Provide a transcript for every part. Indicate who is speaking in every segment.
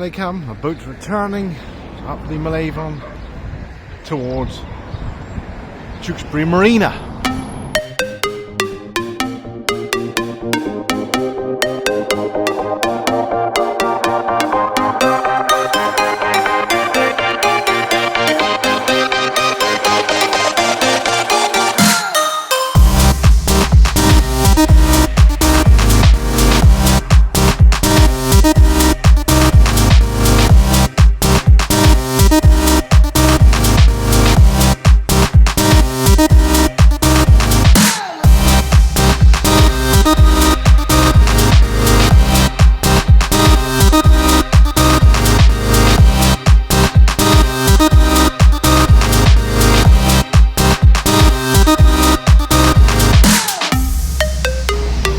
Speaker 1: they come, a boat returning up the Mill Avon towards Tewkesbury Marina.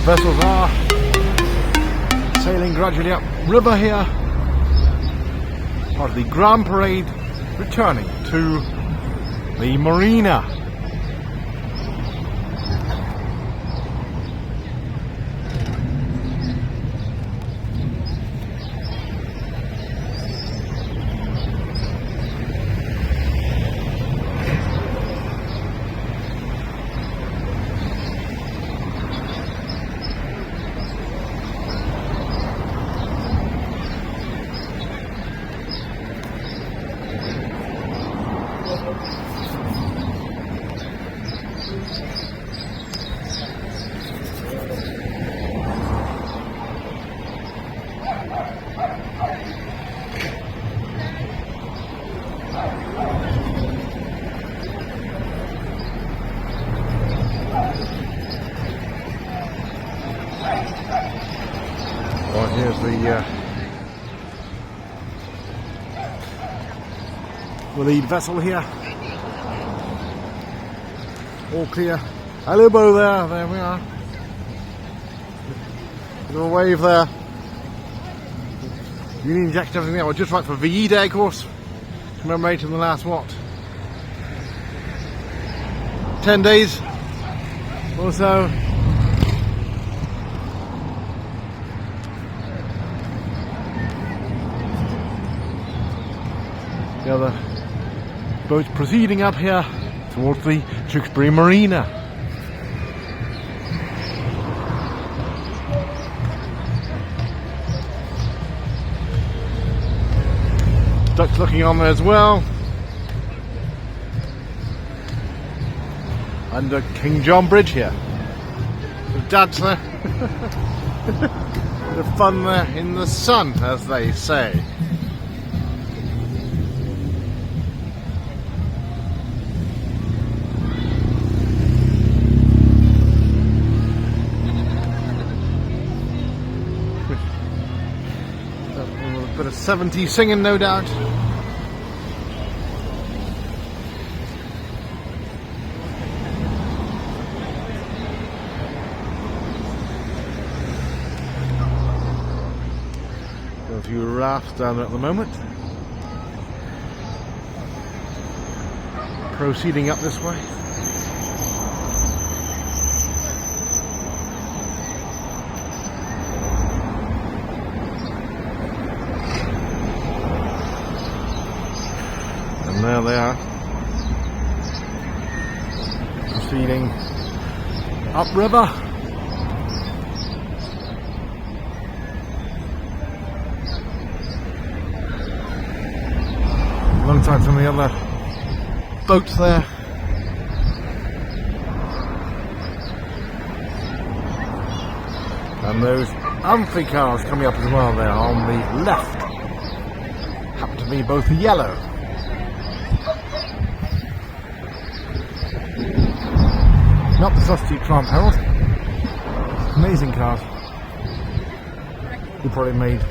Speaker 1: Vessels are sailing gradually up river here, part of the Grand Parade returning to the Marina. Well, here's the lead vessel here. All clear. Hello, bow there. There we are. Little wave there. Union injection, everything there. We're just right for VE Day, of course. Commemorating the last, what? 10 days or so. The other boats proceeding up here towards the Tewkesbury Marina. Ducks looking on there as well. Under King John Bridge here. The dads there. Bit of fun there in the sun, as they say. A bit of 70s singing, no doubt. Got a few rafts down there at the moment. Proceeding up this way. And there they are, proceeding upriver. Alongside some of the other boats there. And those amphicards coming up as well there on the left happen to be both yellow. Not the substitute Trump Herald. Amazing cars. You probably made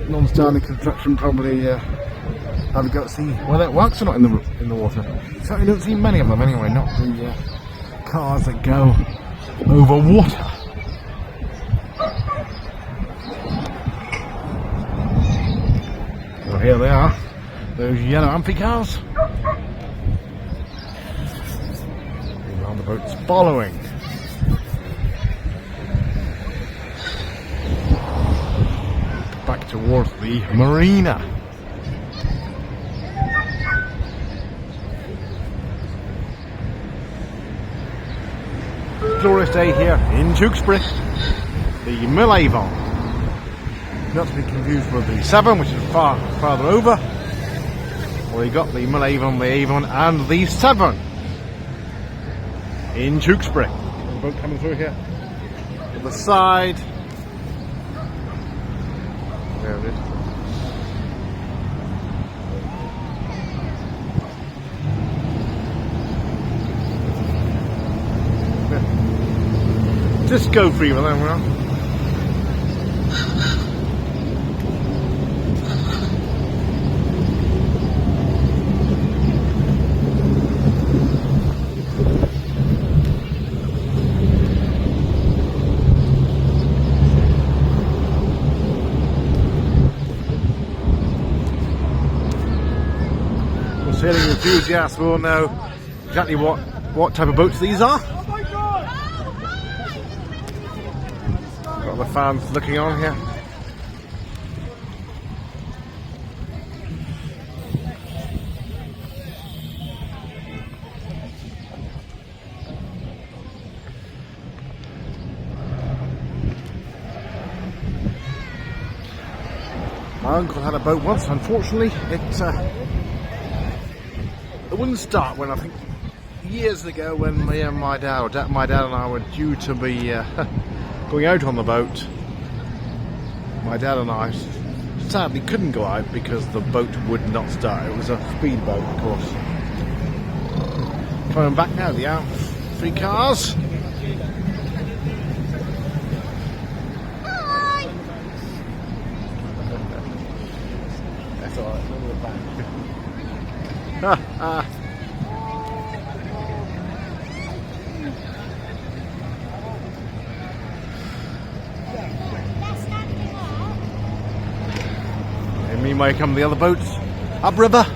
Speaker 1: non-standard construction. Probably have a go to see whether it works or not in the water. Certainly don't see many of them anyway. Not the cars that go over water. So here they are. Those yellow amphicards. And the boat's following. back towards the Marina. Glorious day here in Tewkesbury, the Mill Avon. Not to be confused with the Severn, which is far farther over. Well, you got the Mill Avon, the Avon, and the Severn in Tewkesbury. The boat coming through here. To the side. There it is. Just go free with them, well. Sailing enthusiasts will know exactly what type of boats these are. Got the fans looking on here. My uncle had a boat once. Unfortunately, it wouldn't start when, I think, years ago, when me and my dad and I were due to be going out on the boat. My dad and I sadly couldn't go out because the boat would not start. It was a speedboat, of course. Coming back now, the out 3 cars.
Speaker 2: Hi.
Speaker 1: That's alright, we're back. Ha And meanwhile come the other boats upriver.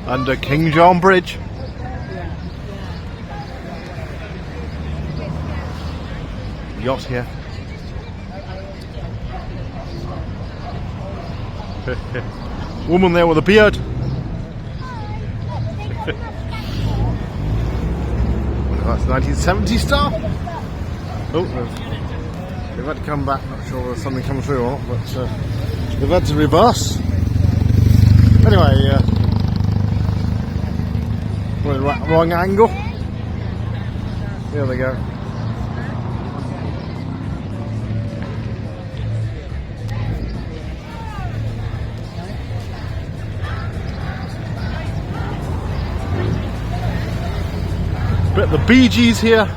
Speaker 1: Under King John Bridge. Yacht here. Woman there with a beard. That's 1970 style. Oh, they've had to come back. Not sure whether something come through or not, but they've had to reverse. Anyway, wrong angle. There they go. Bit of the Bee Gees here.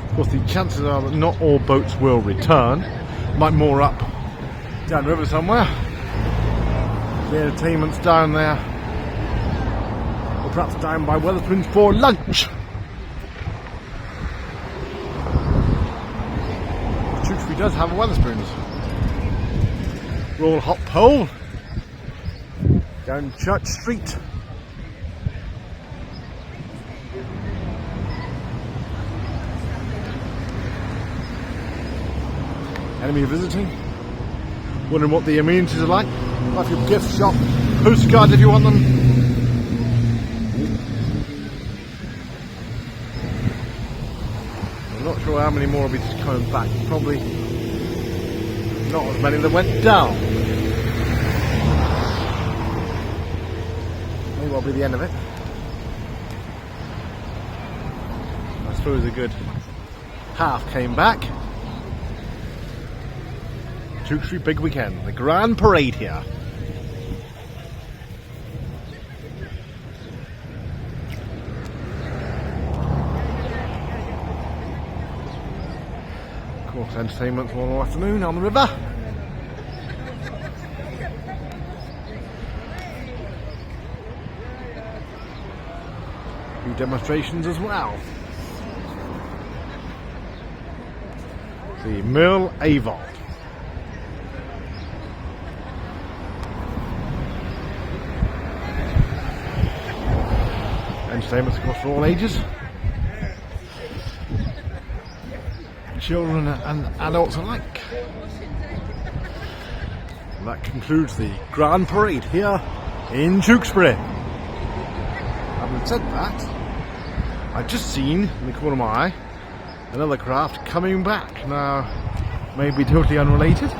Speaker 1: Of course, the chances are that not all boats will return. Might moor up down the river somewhere. The entertainment's down there, or perhaps down by Wetherspoons for lunch. Tewkesbury does have a Wetherspoons. Royal Hop Pole down Church Street. Enemy visiting, wondering what the amenities are like. Like your gift shop, postcards if you want them. I'm not sure how many more will be coming back. Probably not as many that went down. Maybe that'll be the end of it. I suppose a good half came back. Tewkesbury Big Weekend, the Grand Parade here. Of course, entertainment all afternoon on the river. A few demonstrations as well. The Mill Avon. Entertainment, of course, for all ages. Children and adults alike. And that concludes the Grand Parade here in Tewkesbury. Having said that, I've just seen in the corner of my eye another craft coming back. Now, maybe totally unrelated.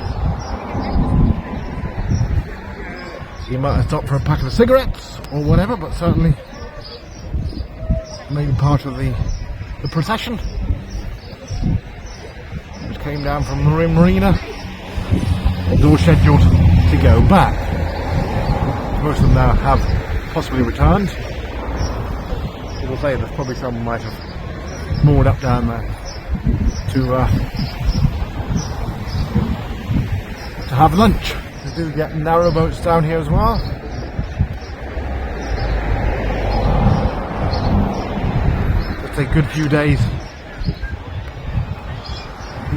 Speaker 1: He might have stopped for a pack of cigarettes or whatever, but certainly maybe part of the procession, which came down from Marina. It's all scheduled to go back. Most of them now have possibly returned. People say there's probably some might have moored up down there to have lunch. We do get narrow boats down here as well. It's a good few days.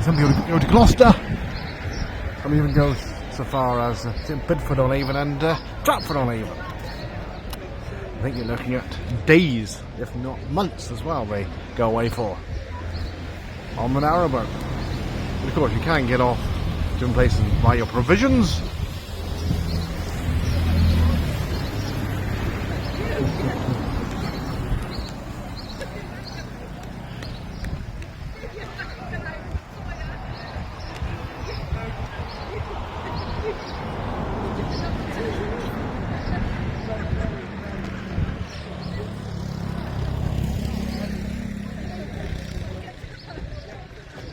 Speaker 1: Some people go to Gloucester. Some even go so far as Bidford on Avon and Stratford on Avon. I think you're looking at days, if not months as well, they go away for on the narrowboat. But of course you can get off to different places and buy your provisions.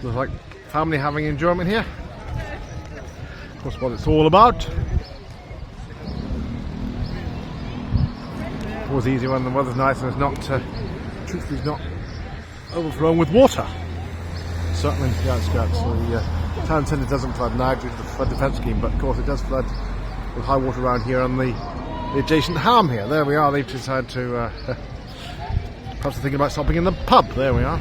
Speaker 1: Looks like family having enjoyment here. That's what it's all about. Always easy when the weather's nice and it's not, truthfully, not overflowing with water. Certainly in the outskirts. The town centre doesn't flood now due to the flood defence scheme, but of course it does flood with high water around here on the adjacent harm here. There we are. They've decided to perhaps thinking about stopping in the pub. There we are.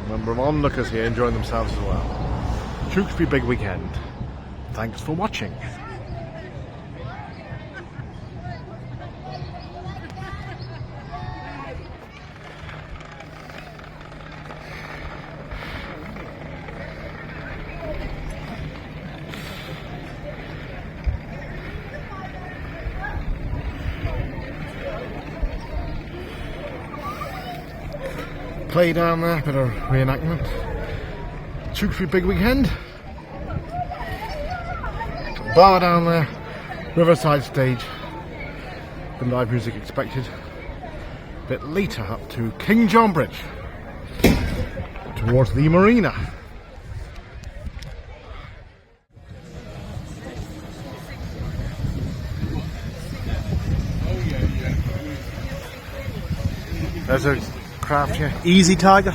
Speaker 1: Number of onlookers here enjoying themselves as well. Tewkesbury Big Weekend. Thanks for watching. Play down there, bit of reenactment. Tewkesbury Big Weekend. Bar down there, Riverside stage. The live music expected. A bit later up to King John Bridge, towards the Marina. There's a craft here, Easy Tiger.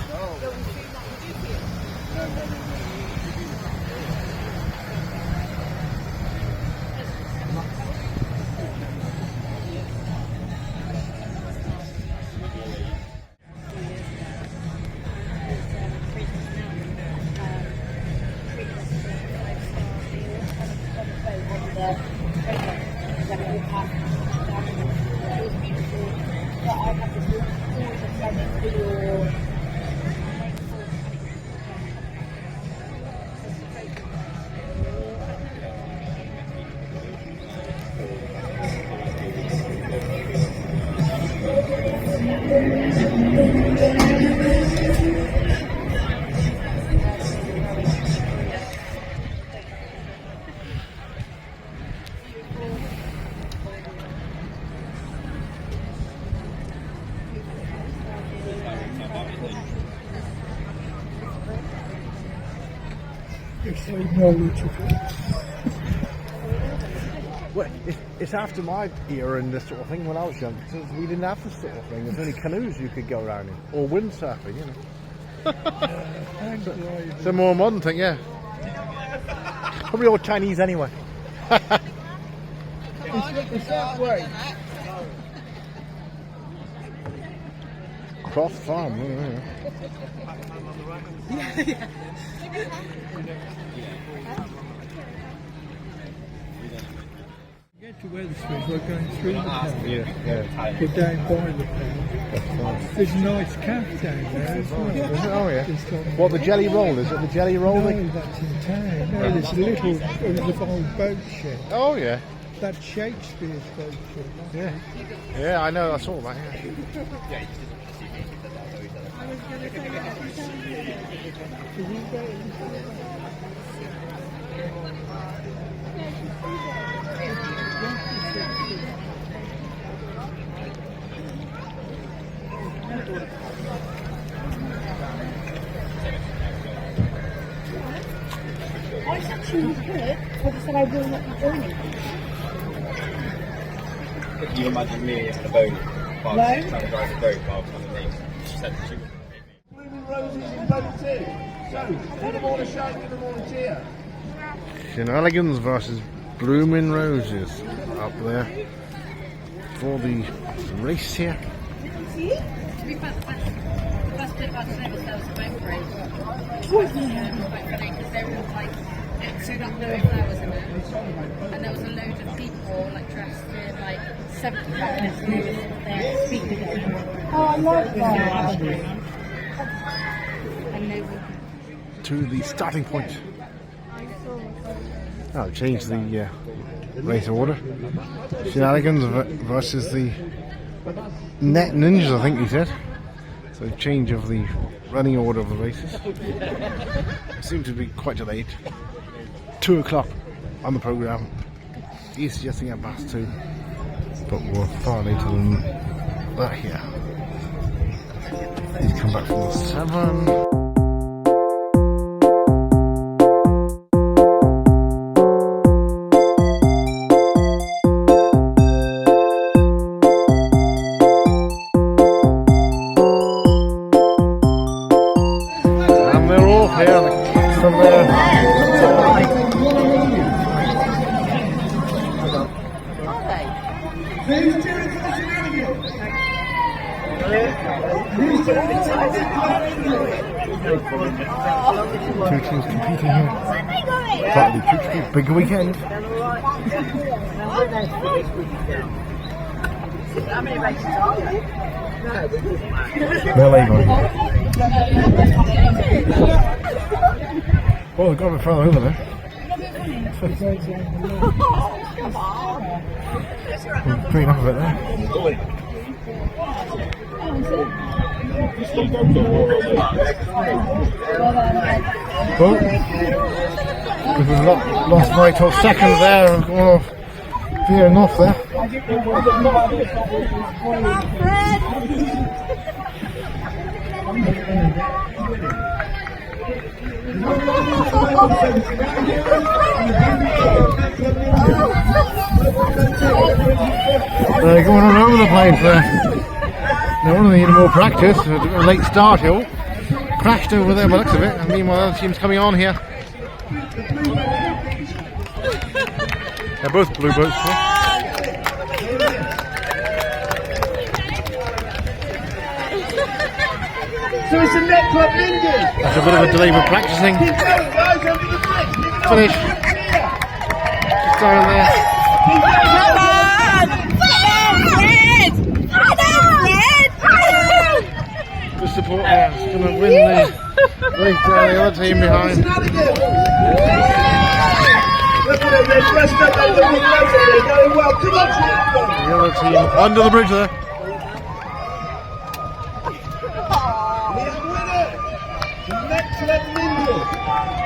Speaker 2: It's so knowledgeable.
Speaker 1: Well, it's after my era and this sort of thing when I was young. We didn't have this sort of thing. There's only canoes you could go around in, or windsurfing, you know. It's a more modern thing, yeah. Probably all Chinese anyway.
Speaker 2: It's that way.
Speaker 1: Cross Farm, yeah.
Speaker 2: Get to Wethersfield, we're going through the town.
Speaker 1: Yeah.
Speaker 2: We're down by the town. There's a nice cafe down there as well.
Speaker 1: Oh yeah.
Speaker 2: It's got-
Speaker 1: What, the jelly roll? Is it the jelly roll?
Speaker 2: No, that's in town. No, there's a little old boat shed.
Speaker 1: Oh yeah.
Speaker 2: That's Shakespeare's boat shed.
Speaker 1: Yeah, I know, I saw that, yeah.
Speaker 3: I actually was good, but I said I will not be joining.
Speaker 4: If you imagine me on a boat, while trying to drive a boat while underneath, she said she wouldn't make me.
Speaker 5: Blooming roses in boat 2. So, give them all a shout, give them all a cheer.
Speaker 1: Shenanigans versus Blooming Roses up there for the race here.
Speaker 6: To be fair, the best bit about today was there was a boat parade. It was quite funny because they were like, so got no flowers in it. And there was a load of people like dressed in like 70s there speaking.
Speaker 3: Oh, I love that.
Speaker 6: And they were
Speaker 1: To the starting point. I'll change the race order. Shenanigans versus the Net Ninjas, I think he said. So change of the running order of the races. Seem to be quite delayed. 2 o'clock on the programme. He's suggesting at past 2. But we're far later than that here. He's come back from the 7. Two teams competing here. Part of the Tewkesbury Big Weekend. Mill Avon. Oh, they've got a bit further over there. Pretty enough of it there. Well, because we've lost vital seconds there and gone off, veering off there. They're going all over the place there. They want to need more practice. A late start here. Crashed over there by the looks of it, and meanwhile the other team's coming on here. They're both blue boats here.
Speaker 5: So it's a net club Lindy.
Speaker 1: That's a bit of a delay for practicing.
Speaker 5: Keep going, guys, over the flick.
Speaker 1: Finish. Down there. The support there is going to win the race there, the other team behind.
Speaker 5: Look at them, they're dressed up over the big roses. They're going well. Come on,
Speaker 1: The other team under the bridge there.
Speaker 5: we have a winner. The net club Lindy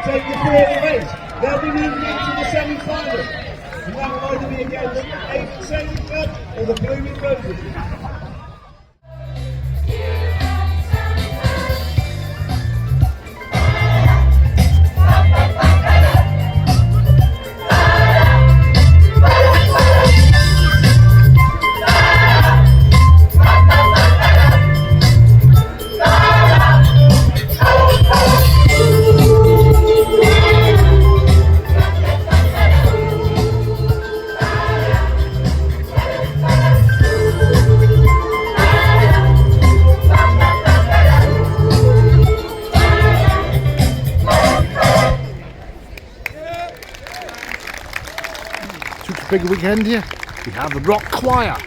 Speaker 5: take the 4th race. They'll be moving into the semi-final. And that will either be against the Avon Sailing Club or the Blooming Roses.
Speaker 1: big weekend here, we have the rock choir.